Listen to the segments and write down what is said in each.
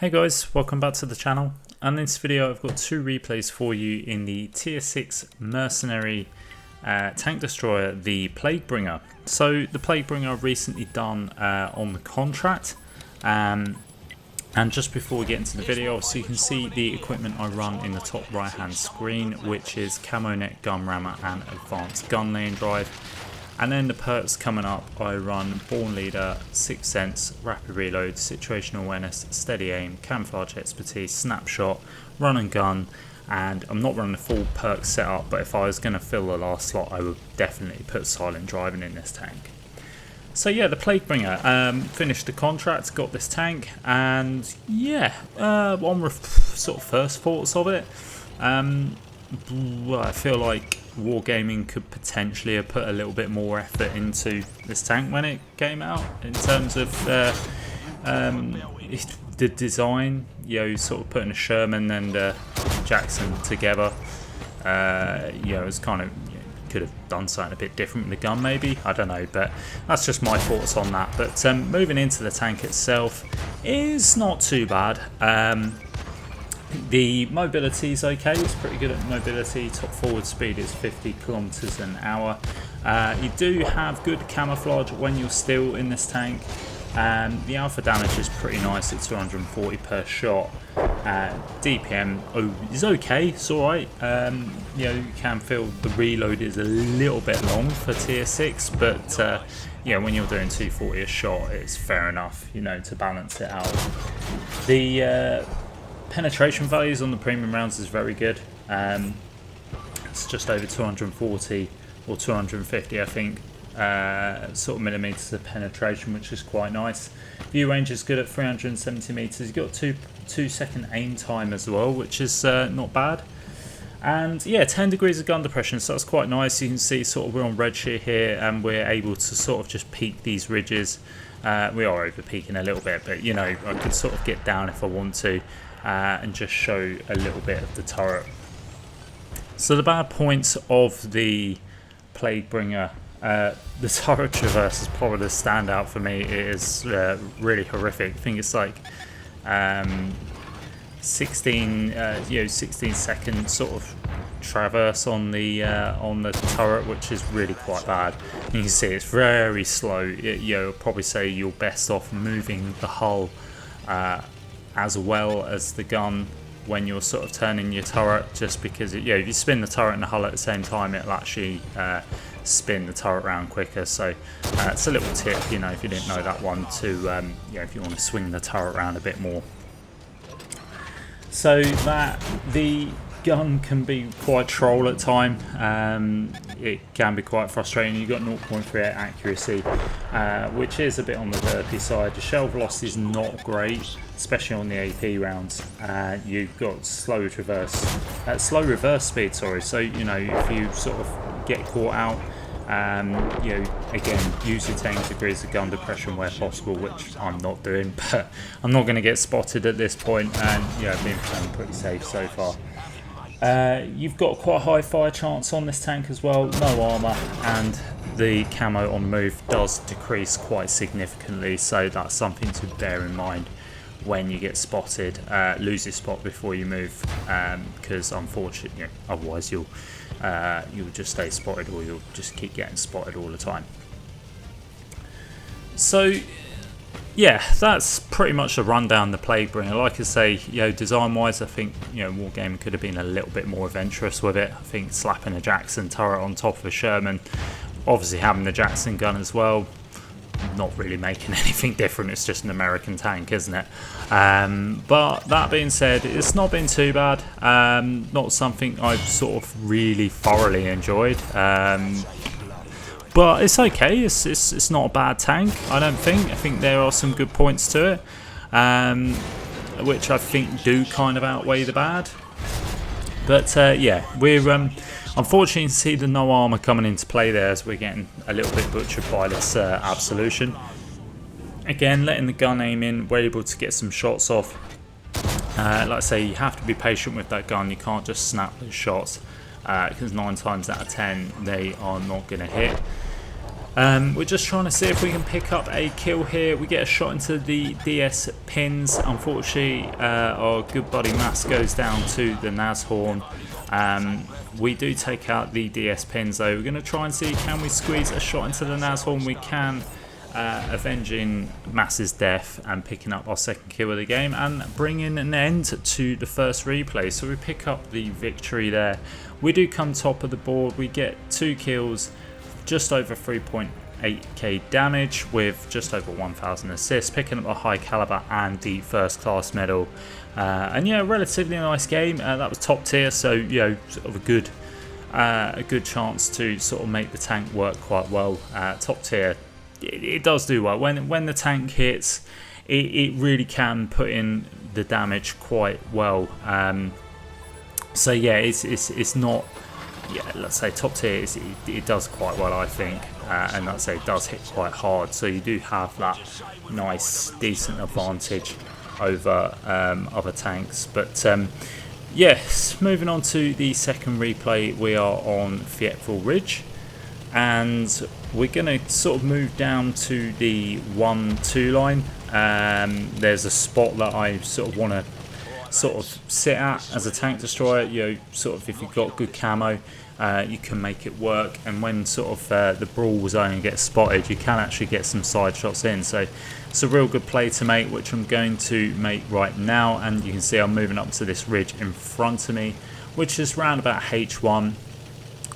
Hey guys, welcome back to the channel, and in this video I've got two replays for you in the tier 6 Mercenary tank destroyer, the Plaguebringer. So the Plaguebringer I've recently done on the contract, and just before we get into the video, so you can see the equipment I run in the top right hand screen, which is Camo Net, Gun Rammer and Advanced Gun Lane Drive. And then the perks coming up, I run Born Leader, Sixth Sense, Rapid Reload, Situational Awareness, Steady Aim, Camouflage Expertise, Snapshot, Run and Gun, and I'm not running a full perk setup, but if I was going to fill the last slot, I would definitely put Silent Driving in this tank. So yeah, the Plaguebringer, finished the contract, got this tank, and yeah, on sort of first thoughts of it, well, I feel like Wargaming could potentially have put a little bit more effort into this tank when it came out in terms of the design, you know, sort of putting a Sherman and Jackson together. It's kind of, could have done something a bit different with the gun maybe, I don't know, but that's just my thoughts on that. But moving into the tank itself is not too bad. The mobility is okay, it's pretty good at mobility. Top forward speed is 50 kilometers an hour. You do have good camouflage when you're still in this tank. The alpha damage is pretty nice at 240 per shot. DPM is okay, it's alright. You can feel the reload is a little bit long for tier 6, but when you're doing 240 a shot, it's fair enough, to balance it out. The penetration values on the premium rounds is very good. It's just over 240 or 250, I think, sort of millimeters of penetration, which is quite nice. View range is good at 370 meters. You've got 2-second aim time as well, which is not bad. And yeah, 10 degrees of gun depression, so that's quite nice. You can see sort of we're on red shear here, and we're able to sort of just peak these ridges. We are over peaking a little bit, but I could sort of get down if I want to. And just show a little bit of the turret. So the bad points of the Plaguebringer, the turret traverse is probably the standout for me. It is really horrific. I think it's like 16 second sort of traverse on the turret, which is really quite bad. You can see it's very slow. I'll probably say you're best off moving the hull as well as the gun when you're sort of turning your turret, just because if you spin the turret and the hull at the same time, it'll actually spin the turret around quicker. So it's a little tip, if you didn't know that one, to if you want to swing the turret around a bit more. So that the gun can be quite troll at time. It can be quite frustrating. You've got 0.38 accuracy, which is a bit on the derpy side. The shell velocity is not great, especially on the AP rounds. You've got slow reverse speed. Sorry. So if you sort of get caught out, again, use your 10 degrees of gun depression where possible, which I'm not doing, but I'm not going to get spotted at this point, and I've been playing pretty safe so far. You've got quite a high fire chance on this tank as well, no armour, and the camo on the move does decrease quite significantly, so that's something to bear in mind when you get spotted. Lose your spot before you move, because unfortunately, otherwise you'll just stay spotted, or you'll just keep getting spotted all the time. So yeah, that's pretty much a rundown the Plaguebringer. Like I say, design-wise, I think Wargaming could have been a little bit more adventurous with it. I think slapping a Jackson turret on top of a Sherman, obviously having the Jackson gun as well, not really making anything different. It's just an American tank, isn't it? But that being said, it's not been too bad. Not something I've sort of really thoroughly enjoyed. But it's okay. It's not a bad tank, I don't think. I think there are some good points to it, which I think do kind of outweigh the bad. But yeah, we're unfortunately you can see the no armor coming into play there, as we're getting a little bit butchered by this absolution. Again, letting the gun aim in, we're able to get some shots off. Like I say, you have to be patient with that gun. You can't just snap those shots, because 9 times out of 10 they are not going to hit. We're just trying to see if we can pick up a kill here. We get a shot into the DS pins. Unfortunately, our good buddy Mass goes down to the Nashorn. We do take out the DS pins though. We're going to try and see, can we squeeze a shot into the Nashorn? We can, avenging Mass's death and picking up our second kill of the game and bringing an end to the first replay. So we pick up the victory there. We do come top of the board. We get 2 kills, just over 3.8k damage with just over 1,000 assists, picking up a high caliber and the first class medal. And yeah, relatively nice game. That was top tier, so you know, sort of a good chance to sort of make the tank work quite well. Top tier, it does do well when the tank hits. It really can put in the damage quite well. So yeah, it's not. Yeah, let's say top tier, it does quite well, I think, and let's say it does hit quite hard, so you do have that nice, decent advantage over other tanks. But yes, moving on to the second replay, we are on Fayetteville Ridge, and we're going to sort of move down to the 1-2 line. There's a spot that I sort of want to sort of sit at as a tank destroyer. You know, sort of if you've got good camo, you can make it work, and when sort of the brawl zone gets spotted, you can actually get some side shots in. So it's a real good play to make, which I'm going to make right now. And you can see I'm moving up to this ridge in front of me, which is round about H1.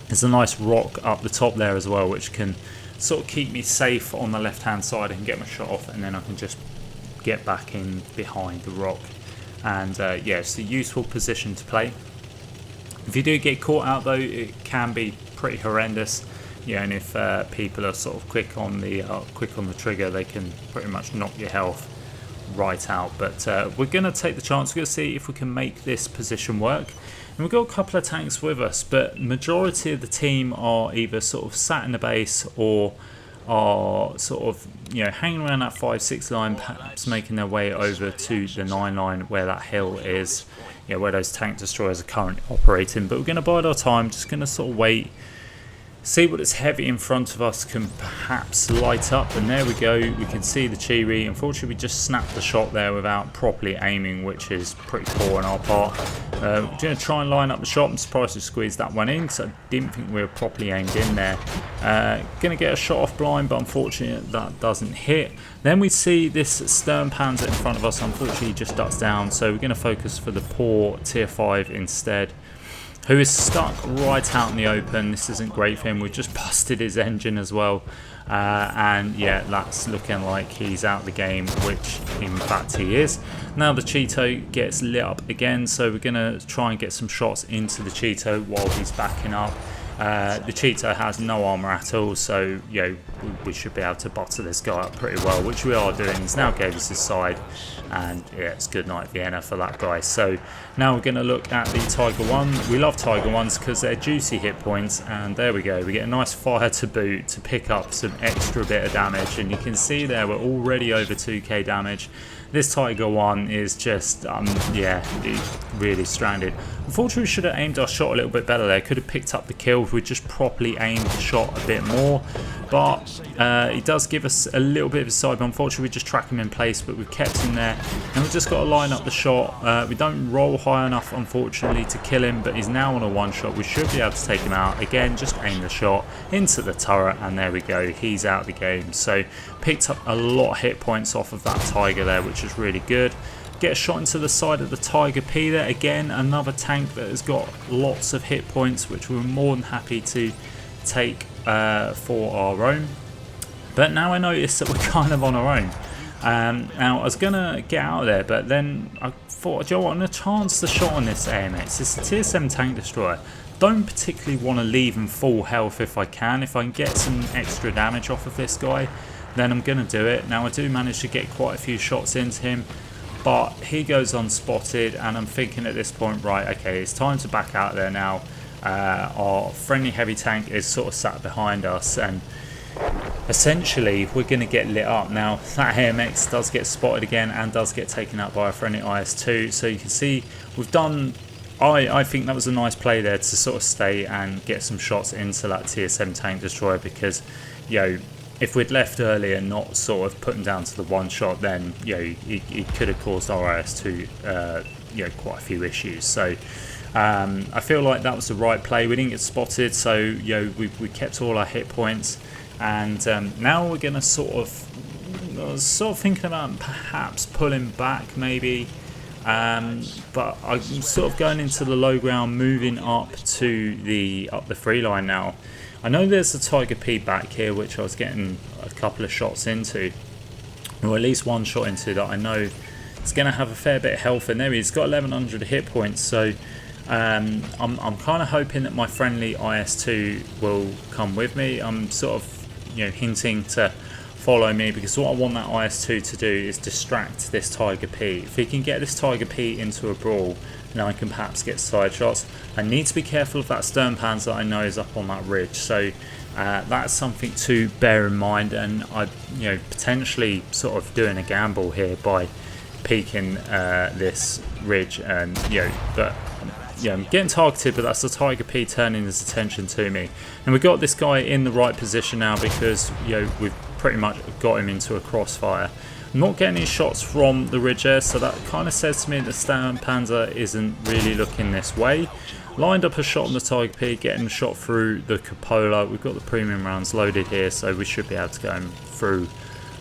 There's a nice rock up the top there as well, which can sort of keep me safe on the left hand side and get my shot off, and then I can just get back in behind the rock. And yeah, it's a useful position to play. If you do get caught out though, it can be pretty horrendous. Yeah, and if people are sort of quick on the trigger, they can pretty much knock your health right out. But we're going to take the chance. We're going to see if we can make this position work. And we've got a couple of tanks with us, but majority of the team are either sort of sat in the base or are sort of, you know, hanging around that 5-6 line, perhaps making their way over to the 9 line where that hill is, you know, where those tank destroyers are currently operating. But we're going to bide our time, just going to sort of wait, see what is heavy in front of us can perhaps light up. And there we go, we can see the Chiri. Unfortunately, we just snapped the shot there without properly aiming, which is pretty poor on our part. We're going to try and line up the shot. I'm surprised we squeezed that one in, because I didn't think we were properly aimed in there. Going to get a shot off blind, but unfortunately that doesn't hit. Then we see this Stern Panzer in front of us. Unfortunately, he just ducks down, so we're going to focus for the poor tier 5 instead, who is stuck right out in the open. This isn't great for him. We've just busted his engine as well. And yeah, that's looking like he's out of the game, which in fact he is. Now the Cheeto gets lit up again, so we're going to try and get some shots into the Cheeto while he's backing up. The Cheeto has no armour at all, so you know, we should be able to butter this guy up pretty well, which we are doing. He's now gave us his side, and yeah, it's good night Vienna for that guy. So now we're going to look at the Tiger 1. We love Tiger 1s because they're juicy hit points, and there we go. We get a nice fire to boot to pick up some extra bit of damage, and you can see there we're already over 2k damage. This Tiger 1 is just, yeah, really stranded. Unfortunately, we should have aimed our shot a little bit better there. Could have picked up the kill if we just properly aimed the shot a bit more. But he does give us a little bit of a side, but unfortunately we just track him in place, but we've kept him there. And we've just got to line up the shot. We don't roll high enough, unfortunately, to kill him, but he's now on a one shot. We should be able to take him out. Again, just aim the shot into the turret, and there we go. He's out of the game. So picked up a lot of hit points off of that Tiger there, which is really good. Get a shot into the side of the Tiger P there. Again, another tank that has got lots of hit points, which we're more than happy to take for our own. But now I notice that we're kind of on our own. Now I was going to get out of there, but then I thought, do you know what, I'm going to chance the shot on this AMX. It's a tier 7 tank destroyer. Don't particularly want to leave him full health if I can. If I can get some extra damage off of this guy, then I'm going to do it. Now I do manage to get quite a few shots into him, but he goes unspotted, and I'm thinking at this point, right, okay, it's time to back out there now. Our friendly heavy tank is sort of sat behind us, and essentially we're going to get lit up. Now that AMX does get spotted again and does get taken out by a friendly IS-2, so you can see we've done, I think that was a nice play there to sort of stay and get some shots into that tier 7 tank destroyer, because you know, if we'd left early and not sort of put him down to the one shot, then it could have caused our IS2 quite a few issues. So I feel like that was the right play. We didn't get spotted, so we kept all our hit points, and now we're gonna sort of thinking about perhaps pulling back maybe. But I'm sort of going into the low ground, moving up the free line now. I know there's a Tiger P back here, which I was getting a couple of shots into, or at least one shot into, that I know it's going to have a fair bit of health. And there he's got 1100 hit points, so I'm kind of hoping that my friendly IS2 will come with me. I'm sort of hinting to follow me, because what I want that IS2 to do is distract this Tiger P. If he can get this Tiger P into a brawl, then I can perhaps get side shots. I need to be careful of that stern pans that I know is up on that ridge, so that's something to bear in mind. And I potentially sort of doing a gamble here by peeking this ridge, and but I'm getting targeted, but that's the Tiger P turning his attention to me. And we've got this guy in the right position now, because we've pretty much got him into a crossfire. I'm not getting any shots from the ridge there, so that kind of says to me that Stern Panzer isn't really looking this way. Lined up a shot on the Tiger P, getting a shot through the cupola. We've got the premium rounds loaded here, so we should be able to go through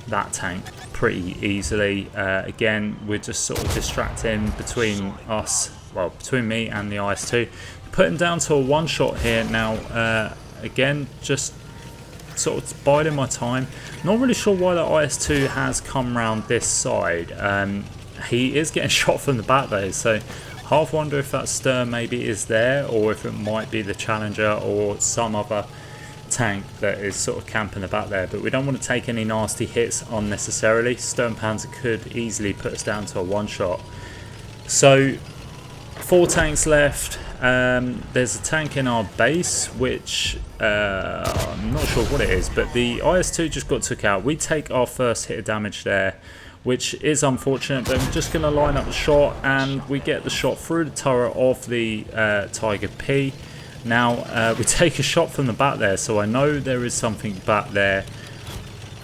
that tank pretty easily. Again, we're just sort of distracting between us, well, between me and the IS2. Put him down to a one shot here now. Again, just sort of biding my time. Not really sure why the IS2 has come round this side. He is getting shot from the back though, so half wonder if that stern maybe is there, or if it might be the Challenger or some other tank that is sort of camping the back there. But we don't want to take any nasty hits unnecessarily. Stern Panzer could easily put us down to a one shot. So 4 tanks left. There's a tank in our base, which I'm not sure what it is, but the IS2 just got took out. We take our first hit of damage there, which is unfortunate, but I'm just going to line up the shot, and we get the shot through the turret of the Tiger P. Now we take a shot from the back there, so I know there is something back there,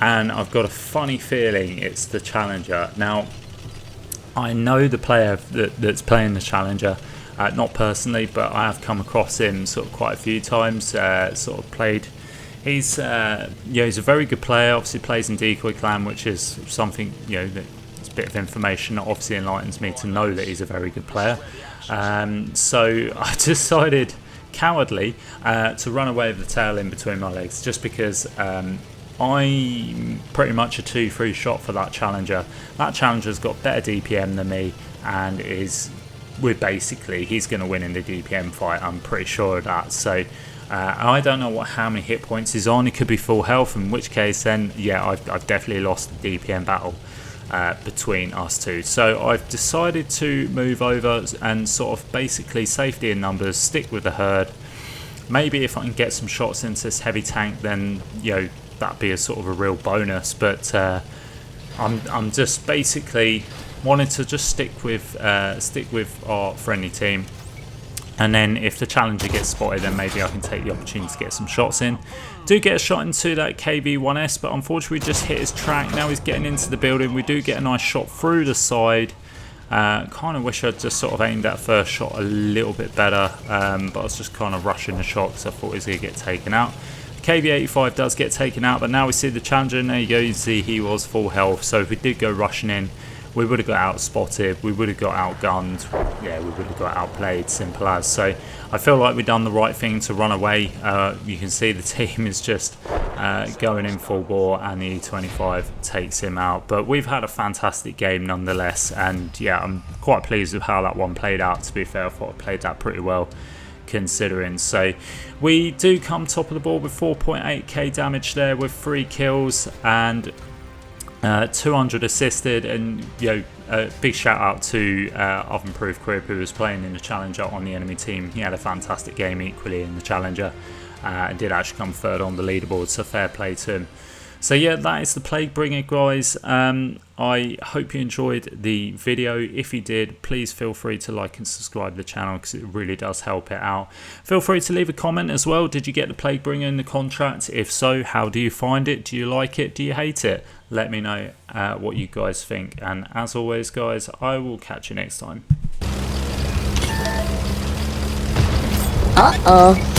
and I've got a funny feeling it's the Challenger. Now I know the player that's playing the Challenger, not personally, but I have come across him sort of quite a few times. Sort of played. He's he's a very good player. Obviously plays in Decoy Clan, which is something that's a bit of information that obviously enlightens me to know that he's a very good player. So I decided cowardly to run away with the tail in between my legs, just because I'm pretty much a 2-3 shot for that Challenger. That Challenger's got better DPM than me, and he's going to win in the DPM fight. I'm pretty sure of that. So I don't know how many hit points he's on. He could be full health, in which case then I've definitely lost the DPM battle between us two. So I've decided to move over and sort of basically safety in numbers, stick with the herd. Maybe if I can get some shots into this heavy tank, then that'd be a sort of a real bonus. But I'm just basically wanted to just stick with our friendly team, and then if the Challenger gets spotted, then maybe I can take the opportunity to get some shots in. Do get a shot into that KV-1S, but unfortunately we just hit his track. Now he's getting into the building. We do get a nice shot through the side. Kind of wish I'd just sort of aimed that first shot a little bit better, but I was just kind of rushing the shot because I thought he was going to get taken out. KV-85 does get taken out, but now we see the Challenger, and there you go, you see he was full health. So if we did go rushing in, we would have got out spotted, we would have got outgunned, we would have got outplayed, simple as. So I feel like we've done the right thing to run away. You can see the team is just going in for war, and the E25 takes him out. But we've had a fantastic game nonetheless, and I'm quite pleased with how that one played out. To be fair, I thought I played that pretty well considering. So we do come top of the board with 4.8k damage there with 3 kills and 200 assisted, and a big shout out to Oven Proof Crib, who was playing in the Challenger on the enemy team. He had a fantastic game equally in the Challenger and did actually come third on the leaderboard, so fair play to him. So yeah, that is the Plaguebringer, guys. I hope you enjoyed the video. If you did, please feel free to like and subscribe to the channel because it really does help it out. Feel free to leave a comment as well. Did you get the Plaguebringer in the contract? If so, how do you find it? Do you like it? Do you hate it? Let me know what you guys think. And as always, guys, I will catch you next time. Uh-oh.